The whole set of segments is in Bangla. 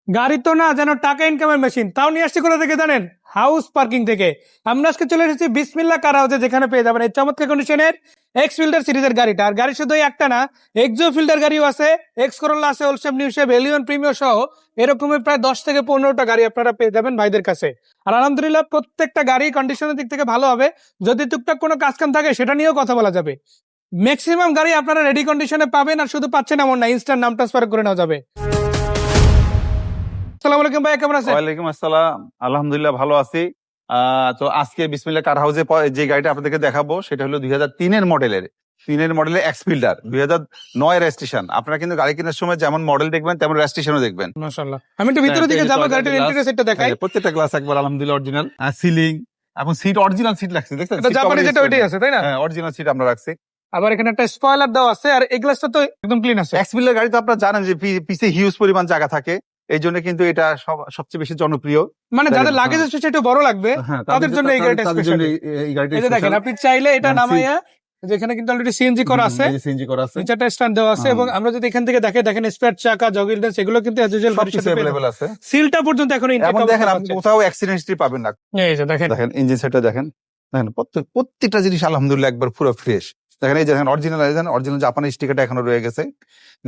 গাড়ি তো না যেন টাকা ইনকামের মেশিন, তাও নিয়ে আসছি কোথা থেকে জানেন? হাউস পার্কিং থেকে। আমরা আজকে চলে এসেছি বিসমিল্লাহ কার হাউসে, যেখানে পেয়ে যাবেন এই চমৎকার কন্ডিশনের এক্স ফিল্ডার সিরিজের গাড়িটা। আর গাড়ি শুধু এই একটা না, এক্সো ফিল্ডার গাড়িও আছে, এক্স করোলা আছে, old shape, new shape, Allion, Premio সহ এরকমের প্রায় 10 থেকে 15টা গাড়ি আপনারা পেয়ে যাবেন ভাইদের কাছে। আর আলহামদুলিল্লাহ প্রত্যেকটা গাড়ি কন্ডিশনের দিক থেকে ভালো হবে। যদি টুকটাক কোনো কাজ কাম থাকে সেটা নিয়েও কথা বলা যাবে। ম্যাক্সিমাম গাড়ি আপনারা রেডি কন্ডিশনে পাবেন, আর শুধু পাচ্ছেন এমন না, ইনস্ট্যান্ট নাম ট্রান্সফার করে নেওয়া যাবে। আসসালামু আলাইকুম ভাই, কেমন আছেন? ওয়ালাইকুম আসসালাম, আলহামদুলিল্লাহ ভালো আছি। তো আজকে বিসমিল্লাহ কার হাউসে যে গাড়িটা আপনাদেরকে দেখাবো সেটা হলো 2003-এর মডেলের এক্স ফিল্ডার 2009 রেজিস্ট্রেশন। আপনারা কিন্তু গাড়ি কেনার সময় যেমন মডেল দেখবেন তেমন রেজিস্ট্রেশনও দেখবেন। মাশাআল্লাহ, আমি একটু ভিতরের দিকে যাবো, গাড়িটার ইন্টেরিয়র সেটটা দেখাই। প্রত্যেকটা গ্লাস একবার আলহামদুলিল্লাহ অরিজিনাল, সিলিং এবং সিট অরিজিনাল সিট লাগছে, দেখছেন? এটা জাপানি যেটা ওইটাই আছে, তাই না? হ্যাঁ, অরিজিনাল সিট আমরা রাখছি। আবার এখানে একটা স্পয়লার দেওয়া আছে, আর এই গ্লাসটা তো একদম ক্লিন আছে। এক্স ফিল্ডার গাড়ি তো আপনারা জানেন যে পিছে হিউজ পরিমাণ জায়গা থাকে, এই জন্য কিন্তু এটা সবচেয়ে বেশি জনপ্রিয়। মানে যাদের লাগেজ স্পেস একটু বড় লাগবে তাদের জন্য এই গাড়িটা স্পেশাল। এই যে দেখেন, আপনি চাইলে এটা নামাইয়া, যেখানে কিন্তু অলরেডি সিএনজি করা আছে, নিচেটা স্ট্যান্ড দেওয়া আছে, এবং আমরা যদি এখান থেকে দেখেন স্পেয়ার চাকা, জগিং লেন্স, এগুলো কিন্তু অ্যাজ ইউজুয়াল বাড়ির সাথে अवेलेबल আছে। সিলটা পর্যন্ত এখনো ইনটেক এখন দেখেন আপনি কোথাও অ্যাক্সিডেন্ট হিস্ট্রি পাবেন না। এই যে দেখেন ইঞ্জিন সেটটা দেখেন প্রত্যেকটা জিনিস আলহামদুলিল্লাহ একবার পুরো ফ্রেশ। দেখেন এই যে অরিজিনাল জাপানি স্টিকারটা এখনো রয়ে গেছে।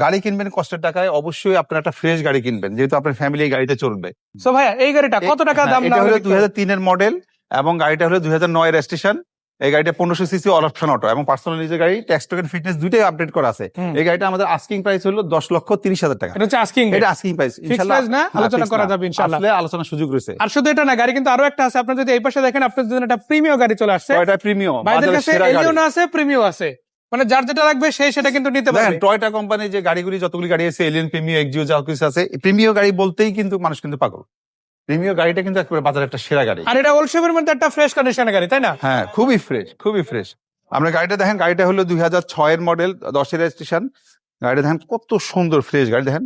গাড়ি কিনবেন কষ্টের টাকায়, অবশ্যই আপনার একটা ফ্রেশ গাড়ি কিনবেন, যেহেতু আপনার ফ্যামিলি এই গাড়িতে চলবে। সো ভাইয়া, এই গাড়িটা কত টাকা দাম? এটা হলো 2003-এর মডেল এবং গাড়িটা হলো 2009 রেজিস্ট্রেশন। এই গাড়িটা 1500 সিসি অল অপশন অটো এবং পার্সোনাল নিজের গাড়ি, ট্যাক্স টোকেন ফিটনেস দুইটাই আপডেট করা আছে। এই গাড়িটা আমাদের আস্কিং প্রাইস হলো 10,30,000 টাকা। এটা হচ্ছে আস্কিং, এটা আস্কিং প্রাইস, ইনশাআল্লাহ না আলোচনা করা যাবে ইনশাআল্লাহ, আসলে আলোচনার সুযোগ রয়েছে। আর শুধু এটা না, গাড়ি কিন্তু আরো একটা আছে। আপনারা যদি এই পাশে দেখেন, আপনাদের জন্য একটা প্রিমিয়াম গাড়ি চলে আসছে। এটা প্রিমিয়াম, বাইরের কাছে এলিয়ন আছে, প্রিমিয়াম আছে, মানে যার যেটা লাগবে সেই সেটা কিন্তু নিতে পারবে। দেখেন টয়োটা কোম্পানি যে গাড়িগুলি, যতগুলি গাড়ি আছে, এলিয়ন, প্রিমিয়াম, এক্সিও, যা কিছু আছে, প্রিমিয়াম গাড়ি বলতেই কিন্তু মানুষ কিন্তু পাগল। প্রিমিয়াম গাড়িটা কিন্তু একেবারে বাজারে একটা সেরা গাড়ি, আর এটা ওল্ড শেপের মধ্যে একটা ফ্রেশ কন্ডিশনের গাড়ি, তাই না? হ্যাঁ, খুবই ফ্রেশ, খুবই ফ্রেশ। আমরা গাড়িটা দেখেন, গাড়িটা হলো 2006-এর মডেল, 10-এর রেজিস্ট্রেশন। গাড়িটা দেখেন কত সুন্দর ফ্রেশ গাড়ি। দেখেন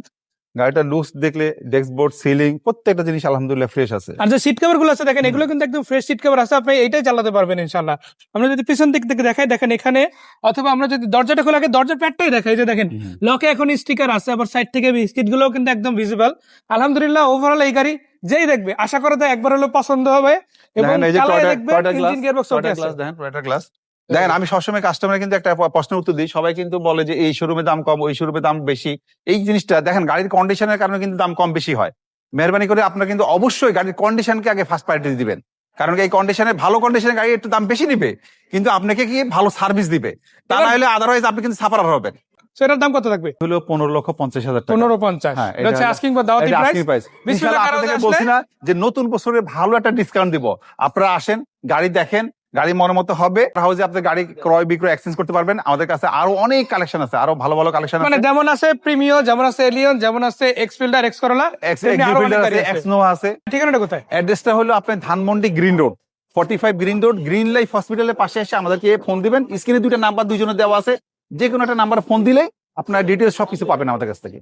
গাড়িটা লুকস দেখলে, ডেস্কবোর্ড, সিলিং, প্রত্যেকটা জিনিস আলহামদুলিল্লাহ ফ্রেশ আছে। আর যে সিট কভার গুলো আছে দেখেন, এগুলো কিন্তু একদম ফ্রেশ সিট কভার আছে, আপনি এইটাই চালাতে পারবেন ইনশাআল্লাহ। আমরা যদি পিছন দিক থেকে দেখাই, দেখেন এখানে, অথবা আমরা যদি দরজাটা খোলা, দরজার প্যাডটাই দেখাই, যে দেখেন লকে এখন স্টিকার আছে, আবার সাইড থেকে বিস্কিট গুলো কিন্তু একদম ভিজিবল। আলহামদুলিল্লাহ ওভারঅল এই গাড়ি যেই দেখবে আশা করা যায় একবার হলো পছন্দ হবে। এবং চালায় দেখবে ইঞ্জিন গিয়ারবক্স ওকে আছে। দেখেন টয়োটা গ্লাস। দেখেন আমি সবসময় কাস্টমার কিন্তু একটা প্রশ্নের উত্তর দিই, সবাই কিন্তু বলে যে এই শোরুমে দাম কম, ওই শোরুমে দাম বেশি। এই জিনিসটা দেখেন, গাড়ির কন্ডিশনের কারণে কিন্তু দাম কম বেশি হয়। মেহরবানি করে আপনারা কিন্তু অবশ্যই গাড়ির কন্ডিশনকে আগে ফার্স্ট প্রায়োরিটি দিবেন, কারণ এই কন্ডিশনে, ভালো কন্ডিশনের গাড়ি একটু দাম বেশি নিবে, কিন্তু আপনাকে কি ভালো সার্ভিস দিবে, তা না হলে আদারওয়াইজ আপনি কিন্তু সাফারার হবেন। সেটার দাম কত থাকবে? হলো 15,50,000 টাকা। 15,50,000। হ্যাঁ, এটা হচ্ছে আস্কিং বা দাওয়াতি প্রাইস। ইনশাআল্লাহ আপনাদেরকে বলছি না যে নতুন বছরে ভালো একটা ডিসকাউন্ট দিব। আপনারা আসেন, গাড়ি দেখেন, গাড়ি মনের মতো হবে, হাউসে আপনি গাড়ি ক্রয় বিক্রয় এক্সচেঞ্জ করতে পারবেন। আমাদের কাছে আরো অনেক কালেকশন আছে, আরো ভালো ভালো কালেকশন আছে, মানে যেমন আছে প্রিমিয়াম, যেমন আছে এলিয়ন, যেমন আছে x fielder, X Corolla, x Nova আছে। ঠিকানাটা কোথায়? অ্যাড্রেসটা হলো আপনার Dhanmondi green road, 45 green road, green life হসপিটালের পাশে এসে আমাদেরকে ফোন দিবেন। স্ক্রিনে দুইটা নাম্বার দুইজনের দেওয়া আছে, যে কোনো একটা নাম্বার ফোন দিলেই আপনার ডিটেইলস সবকিছু পাবেন আমাদের কাছ থেকে।